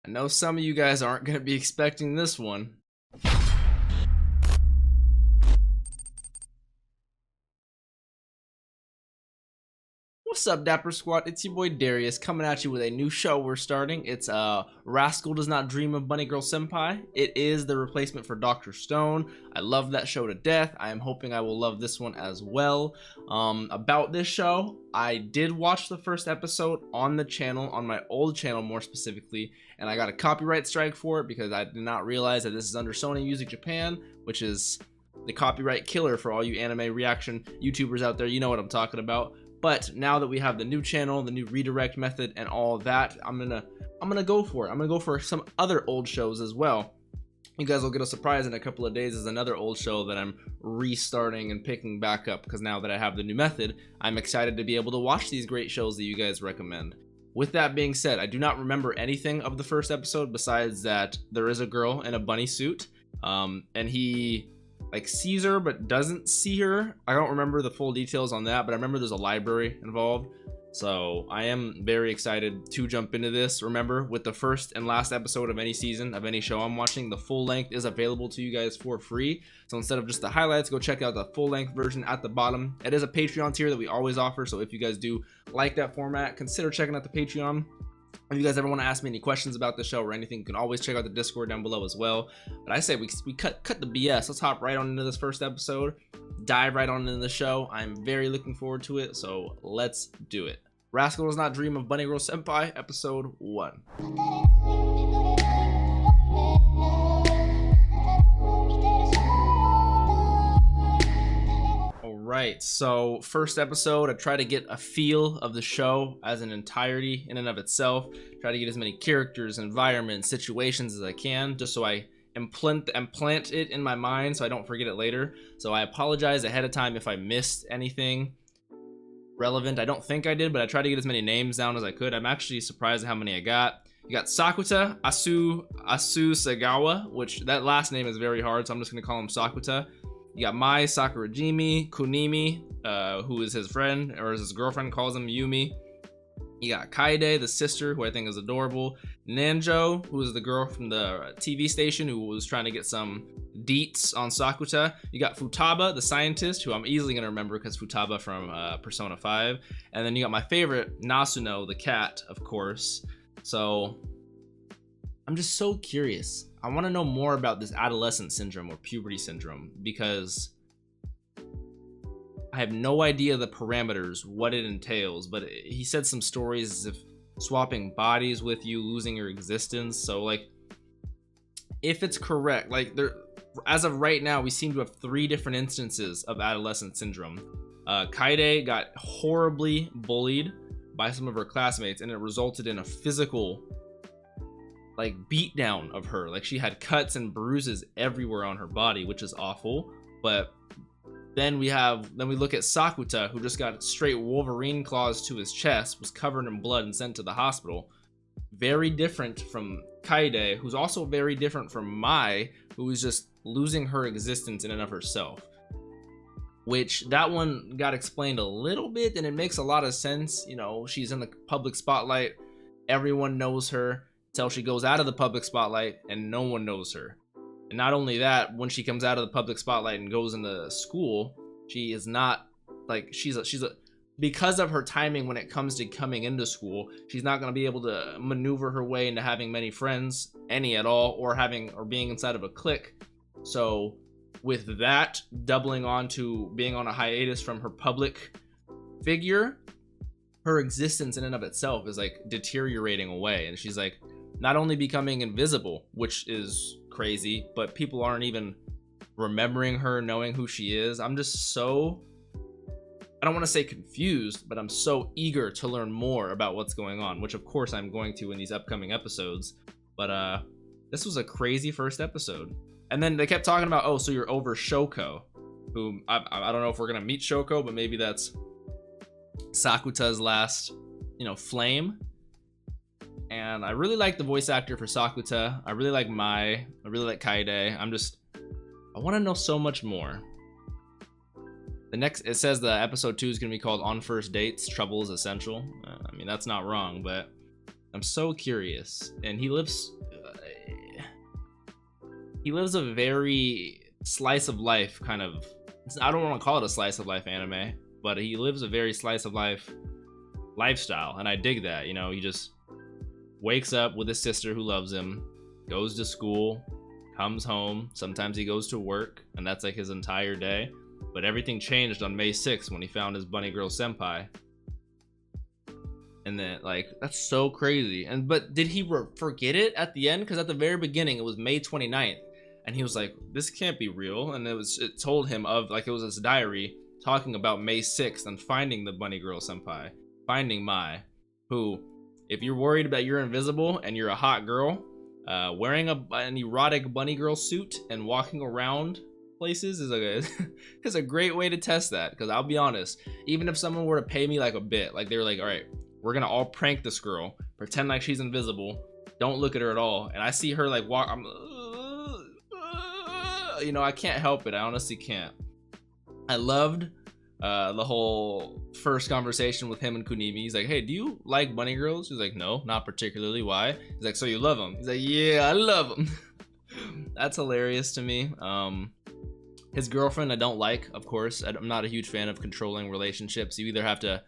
I know some of you guys aren't going to be expecting this one. What's up, Dapper Squad? It's your boy Darius coming at you with a new show we're starting. It's Rascal Does Not Dream of Bunny Girl Senpai. It is the replacement for Dr. Stone. I love that show to death. I am hoping I will love this one as well. About this show, I did watch the first episode on the channel, on my old channel more specifically, and I got a copyright strike for it because I did not realize that this is under Sony Music Japan, which is the copyright killer for all you anime reaction YouTubers out there. You know what I'm talking about. But now that we have the new channel, the new redirect method, and all of that, I'm gonna go for it. I'm gonna go for some other old shows as well. You guys will get a surprise in a couple of days. Is another old show that I'm restarting and picking back up because now that I have the new method, I'm excited to be able to watch these great shows that you guys recommend. With that being said, I do not remember anything of the first episode besides that there is a girl in a bunny suit, and he like sees her but doesn't see her. I don't remember the full details on that, but I remember there's a library involved. So I am very excited to jump into this. Remember, with the first and last episode of any season of any show I'm watching, the full length is available to you guys for free. So instead of just the highlights, go check out the full length version at the bottom. It is a Patreon tier that we always offer, so if you guys do like that format, consider checking out the Patreon. If you guys ever want to ask me any questions about the show or anything, you can always check out the Discord down below as well. But I say we cut the BS. Let's hop right on into this first episode, dive right on into the show. I'm very looking forward to it, so let's do it. Rascal Does Not Dream of Bunny Girl Senpai, episode 1. Right, so first episode, I try to get a feel of the show as an entirety in and of itself. Try to get as many characters, environments, situations as I can, just so I plant it in my mind so I don't forget it later. So I apologize ahead of time if I missed anything relevant. I don't think I did, but I tried to get as many names down as I could. I'm actually surprised at how many I got. You got Sakuta Asusagawa, which that last name is very hard, so I'm just gonna call him Sakuta. You got Mai Sakurajimi, Kunimi, who is his friend, or as his girlfriend calls him, Yumi. You got Kaide, the sister, who I think is adorable. Nanjo, who is the girl from the TV station who was trying to get some deets on Sakuta. You got Futaba, the scientist, who I'm easily going to remember because Futaba from Persona 5. And then you got my favorite, Nasuno, the cat, of course. So I'm just so curious. I want to know more about this adolescent syndrome or puberty syndrome because I have no idea the parameters, what it entails, but he said some stories as if swapping bodies with you, losing your existence. So like, if it's correct, like there, as of right now, we seem to have 3 different instances of adolescent syndrome. Kaide got horribly bullied by some of her classmates and it resulted in a physical like beat down of her. Like she had cuts and bruises everywhere on her body, which is awful. But then we look at Sakuta, who just got straight Wolverine claws to his chest, was covered in blood and sent to the hospital. Very different from Kaide, who's also very different from Mai, who is just losing her existence in and of herself, which that one got explained a little bit and it makes a lot of sense. You know, she's in the public spotlight, everyone knows her, till she goes out of the public spotlight and no one knows her. And not only that, when she comes out of the public spotlight and goes into school, she is not like because of her timing when it comes to coming into school, she's not going to be able to maneuver her way into having many friends, any at all, or being inside of a clique. So with that doubling on to being on a hiatus from her public figure, her existence in and of itself is like deteriorating away, and she's like not only becoming invisible, which is crazy, but people aren't even remembering her, knowing who she is. I'm just so, I don't want to say confused, but I'm so eager to learn more about what's going on, which of course I'm going to in these upcoming episodes. But this was a crazy first episode. And then they kept talking about, oh, so you're over Shoko, who I don't know if we're gonna meet Shoko, but maybe that's Sakuta's last, you know, flame. And I really like the voice actor for Sakuta. I really like Mai. I really like Kaide. I want to know so much more. It says the episode 2 is going to be called On First Dates, Trouble is Essential. I mean, that's not wrong, but I'm so curious. And he lives a very slice of life kind of, I don't want to call it a slice of life anime, but he lives a very slice of life lifestyle, and I dig that. You know, he just wakes up with his sister who loves him, goes to school, comes home, sometimes he goes to work, and that's like his entire day. But everything changed on May 6th when he found his bunny girl senpai. And then, like, that's so crazy. And but did he forget it at the end? Because at the very beginning it was May 29th, and he was like, this can't be real. And it told him of, like, it was his diary talking about May 6th and finding the bunny girl senpai, finding Mai, who, if you're worried about you're invisible and you're a hot girl, wearing an erotic bunny girl suit and walking around places is a great way to test that. Because I'll be honest, even if someone were to pay me like a bit, like they were like, all right, we're gonna all prank this girl, pretend like she's invisible, don't look at her at all, and I see her like walk, I'm you know, I can't help it. I honestly can't. I loved the whole first conversation with him and Kunimi. He's like, hey, do you like bunny girls? He's like, no, not particularly. Why? He's like, so you love them? He's like, yeah, I love them. That's hilarious to me. His girlfriend I don't like, of course. I'm not a huge fan of controlling relationships. You either have to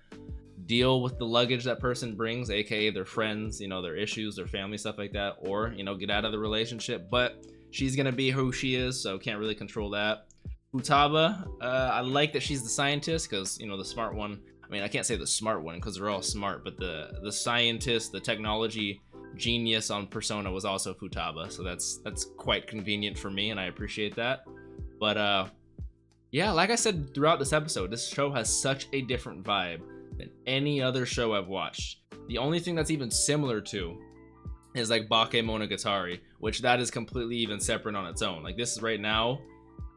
deal with the luggage that person brings, aka their friends, you know, their issues, their family, stuff like that, or, you know, get out of the relationship. But she's gonna be who she is, so can't really control that. Futaba, I like that she's the scientist, because, you know, the smart one, I mean, I can't say the smart one because they're all smart, but the scientist, the technology genius on Persona was also Futaba, so that's quite convenient for me, and I appreciate that. But yeah, like I said throughout this episode, this show has such a different vibe than any other show I've watched. The only thing that's even similar to is like Bakemonogatari, which that is completely even separate on its own. Like, this right now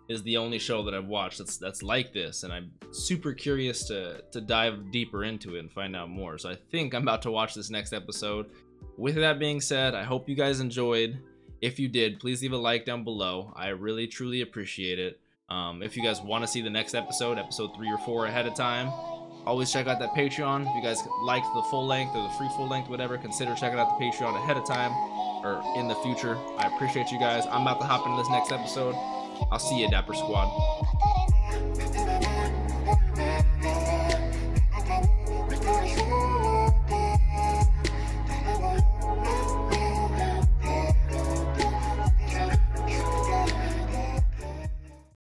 is the only show that I've watched that's like this, and I'm super curious to dive deeper into it and find out more. So I think I'm about to watch this next episode. With that being said, I hope you guys enjoyed. If you did, please leave a like down below. I really truly appreciate it. If you guys want to see the next episode 3 or 4 ahead of time, always check out that Patreon. If you guys liked the full length or the free full length, whatever, consider checking out the Patreon ahead of time or in the future. I appreciate you guys. I'm about to hop into this next episode. I'll see you, Dapper Squad.